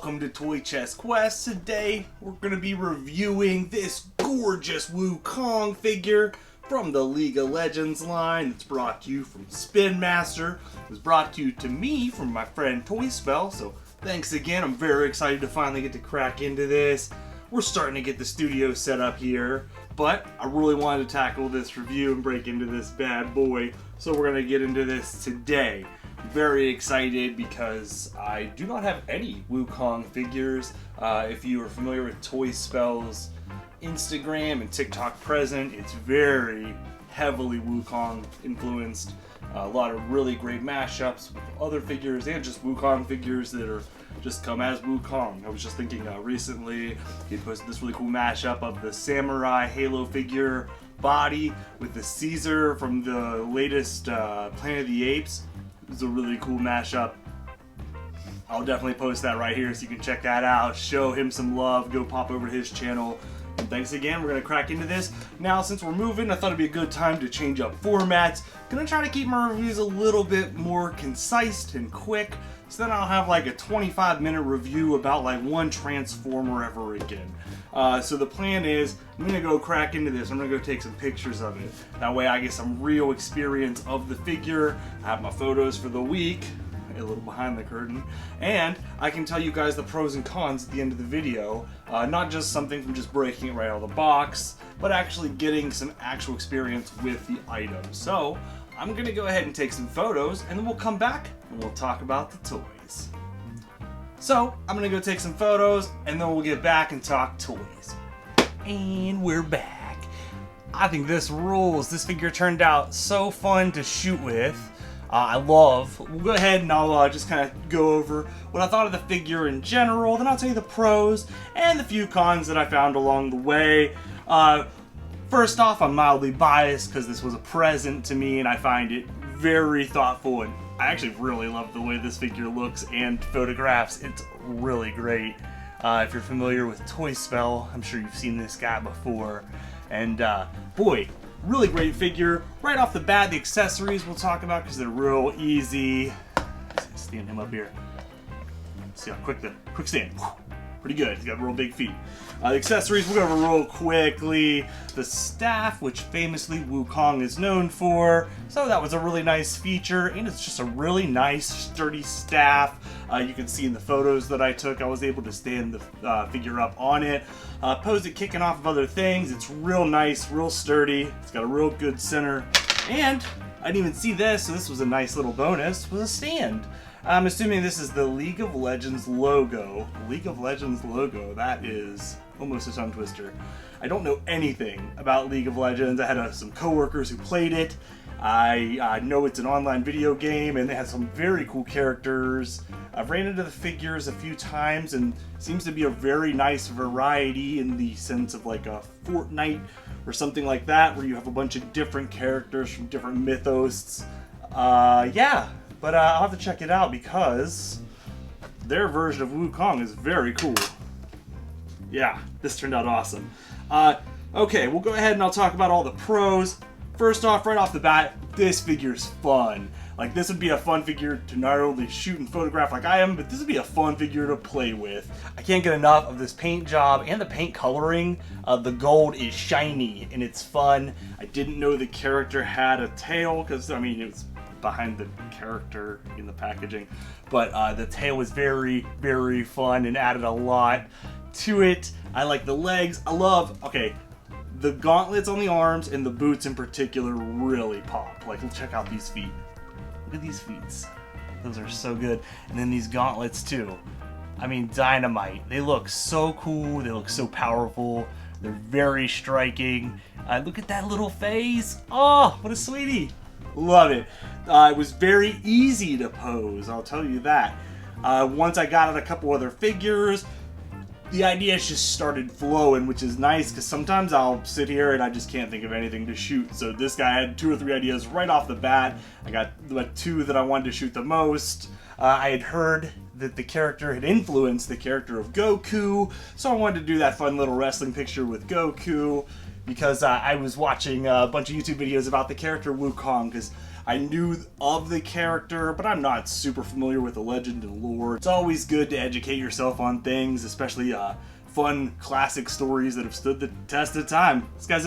welcome to Toy Chest Quest. Today we're going to be reviewing this gorgeous Wukong figure from the League of Legends line. It's brought to you from Spin Master. It was brought to you to me from my friend Toy Spell, so thanks again. I'm very excited to finally get to crack into this. We're starting to get the studio set up here, but I really wanted to tackle this review and break into this bad boy, so we're going to get into this today. Very excited because I do not have any Wukong figures. If you are familiar with Toy Spell's Instagram and TikTok present, it's very heavily Wukong influenced. A lot of really great mashups with other figures and just Wukong figures that are just come as Wukong. I was just thinking recently he posted this really cool mashup of the Samurai Halo figure body with the Caesar from the latest Planet of the Apes. It's a really cool mashup. I'll definitely post that right here so you can check that out. Show him some love. Go pop over to his channel. And thanks again. We're going to crack into this. Now, since we're moving, I thought it'd be a good time to change up formats. Going to try to keep my reviews a little bit more concise and quick. So then I'll have like a 25-minute review about like one Transformer ever again. So the plan is, I'm going to go crack into this. I'm going to go take some pictures of it. That way I get some real experience of the figure. I have my photos for the week, a little behind the curtain, and I can tell you guys the pros and cons at the end of the video. Not just something from just breaking it right out of the box, but actually getting some actual experience with the item. So I'm going to go ahead and take some photos, and then we'll come back and we'll talk about the toys. So, I'm going to go take some photos, and then we'll get back and talk toys. And we're back. I think this rules. This figure turned out so fun to shoot with. We'll go ahead and I'll just kind of go over what I thought of the figure in general, then I'll tell you the pros and the few cons that I found along the way. First off, I'm mildly biased because this was a present to me, and I find it very thoughtful, and I actually really love the way this figure looks and photographs. It's really great. If you're familiar with Toy Spell, I'm sure you've seen this guy before. And boy, really great figure. Right off the bat, the accessories we'll talk about because they're real easy. Let's stand him up here. See how quick stand. Pretty good. He's got real big feet. The accessories we'll go over real quickly. The staff, which famously Wukong is known for. So that was a really nice feature, and it's just a really nice, sturdy staff. You can see in the photos that I took, I was able to stand the figure up on it. Pose it kicking off of other things. It's real nice, real sturdy. It's got a real good center. And I didn't even see this, so this was a nice little bonus, was a stand. I'm assuming this is the League of Legends logo. League of Legends logo, that is almost a tongue twister. I don't know anything about League of Legends. I had some coworkers who played it. I know it's an online video game, and they have some very cool characters. I've ran into the figures a few times, and it seems to be a very nice variety in the sense of like a Fortnite or something like that, where you have a bunch of different characters from different mythos. Yeah. But I'll have to check it out because their version of Wukong is very cool. Yeah, this turned out awesome. Okay, we'll go ahead and I'll talk about all the pros. First off, right off the bat, this figure's fun. Like, this would be a fun figure to not only shoot and photograph like I am, but this would be a fun figure to play with. I can't get enough of this paint job and the paint coloring. The gold is shiny and it's fun. I didn't know the character had a tail because, I mean, it was behind the character in the packaging, but the tail was very, very fun and added a lot to it. I like the legs. Okay, the gauntlets on the arms and the boots in particular really pop. Like, check out these feet. Look at these feet. Those are so good. And then these gauntlets too. I mean, dynamite. They look so cool. They look so powerful. They're very striking. Look at that little face. Oh, what a sweetie. Love it. It was very easy to pose, I'll tell you that. Once I got out a couple other figures, the ideas just started flowing, which is nice because sometimes I'll sit here and I just can't think of anything to shoot. So this guy had 2 or 3 ideas right off the bat. I got the 2 that I wanted to shoot the most. I had heard that the character had influenced the character of Goku, so I wanted to do that fun little wrestling picture with Goku. because I was watching a bunch of YouTube videos about the character Wukong, because I knew of the character, but I'm not super familiar with the legend and lore. It's always good to educate yourself on things, especially fun classic stories that have stood the test of time. This guy's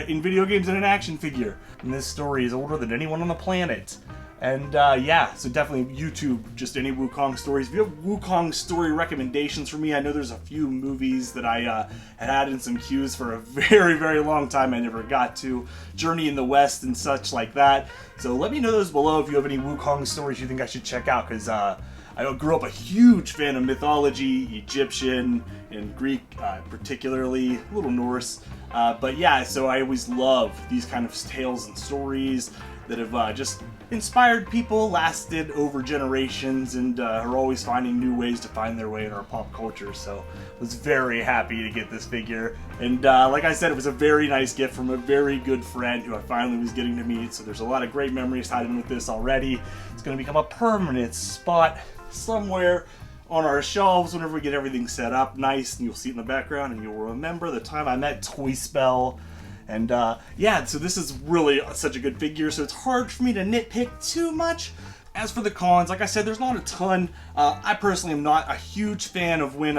in video games and an action figure, and this story is older than anyone on the planet. And yeah, so definitely YouTube, just any Wukong stories. If you have Wukong story recommendations for me, I know there's a few movies that I had in some queues for a very, very long time I never got to. Journey in the West and such like that. So let me know those below if you have any Wukong stories you think I should check out, because I grew up a huge fan of mythology, Egyptian and Greek particularly, a little Norse. But yeah, so I always love these kind of tales and stories that have just inspired people, lasted over generations, and are always finding new ways to find their way in our pop culture. So I was very happy to get this figure, and like I said, it was a very nice gift from a very good friend who I finally was getting to meet. So there's a lot of great memories tied in with this already. It's going to become a permanent spot somewhere on our shelves whenever we get everything set up nice, and you'll see it in the background and you'll remember the time I met Toy Spell. And yeah, so this is really such a good figure, so it's hard for me to nitpick too much. As for the cons, like I said, there's not a ton. I personally am not a huge fan of when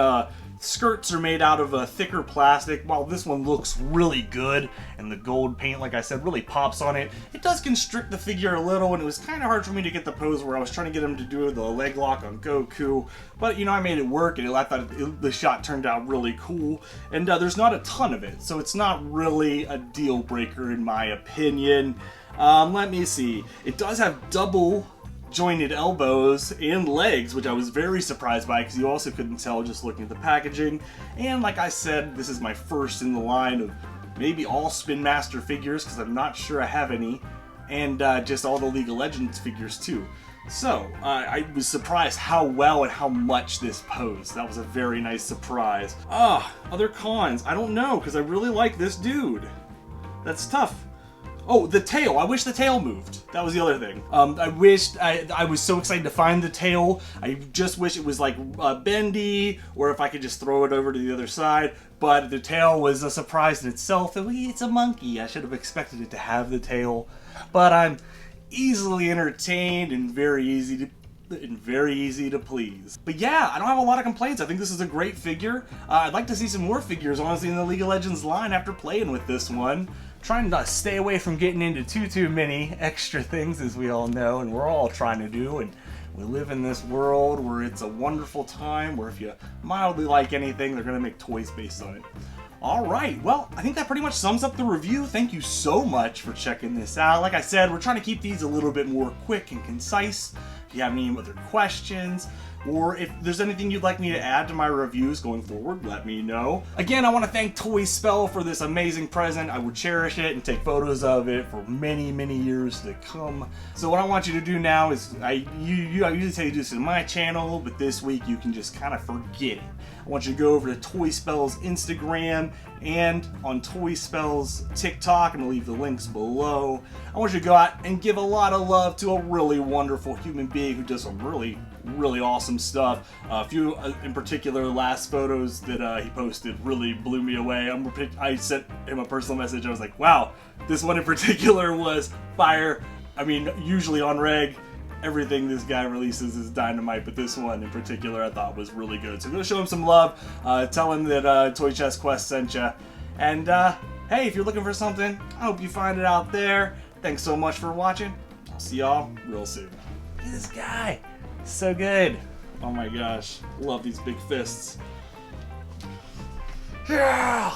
skirts are made out of a thicker plastic. While this one looks really good, and the gold paint, like I said, really pops on it, it does constrict the figure a little, and it was kind of hard for me to get the pose where I was trying to get him to do the leg lock on Goku. But, you know, I made it work, and I thought the shot turned out really cool. And there's not a ton of it, so it's not really a deal breaker in my opinion. Let me see. It does have double jointed elbows and legs, which I was very surprised by, because you also couldn't tell just looking at the packaging. And like I said, this is my first in the line of maybe all Spin Master figures, because I'm not sure I have any, and just all the League of Legends figures too. So I was surprised how well and how much this posed. That was a very nice surprise. Other cons, I don't know, because I really like this dude. That's tough. Oh, the tail. I wish the tail moved. That was the other thing. I wished, I was so excited to find the tail. I just wish it was like bendy, or if I could just throw it over to the other side. But the tail was a surprise in itself. It's a monkey. I should have expected it to have the tail. But I'm easily entertained and very easy to please. But yeah, I don't have a lot of complaints. I think this is a great figure. I'd like to see some more figures, honestly, in the League of Legends line after playing with this one. Trying to stay away from getting into too many extra things, as we all know, and we're all trying to do. And we live in this world where it's a wonderful time, where if you mildly like anything, they're going to make toys based on it. Alright, well, I think that pretty much sums up the review. Thank you so much for checking this out. Like I said, we're trying to keep these a little bit more quick and concise. If you have any other questions, or if there's anything you'd like me to add to my reviews going forward, let me know. Again, I want to thank Toy Spell for this amazing present. I would cherish it and take photos of it for many, many years to come. So what I want you to do now is, I usually tell you to do this in my channel, but this week you can just kind of forget it. I want you to go over to Toy Spell's Instagram and on Toy Spell's TikTok, and I'll leave the links below. I want you to go out and give a lot of love to a really wonderful human being who does some really awesome stuff. A few in particular last photos that he posted really blew me away. I sent him a personal message. I was like, wow, this one in particular was fire. I mean, usually on reg, everything this guy releases is dynamite, but this one in particular I thought was really good. So I'm going to show him some love, tell him that Toy Chest Quest sent you, and hey, if you're looking for something, I hope you find it out there. Thanks so much for watching. I'll see y'all real soon. Look at this guy. So good. Oh my gosh. Love these big fists. Yeah!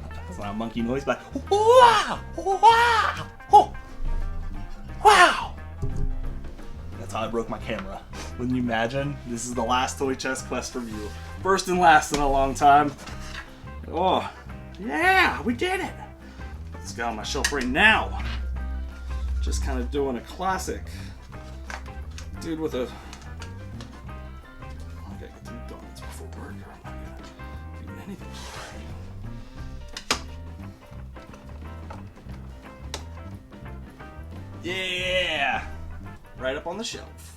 That's not a monkey noise, but wow! Wow! Oh! Wow! That's how I broke my camera. Wouldn't you imagine? This is the last Toy Chest Quest review. First and last in a long time. Oh, yeah, we did it! This guy on my shelf right now. Just kind of doing a classic. Dude with a... I gotta get through donuts before work, or I'm not gonna do anything. Yeah! Right up on the shelf.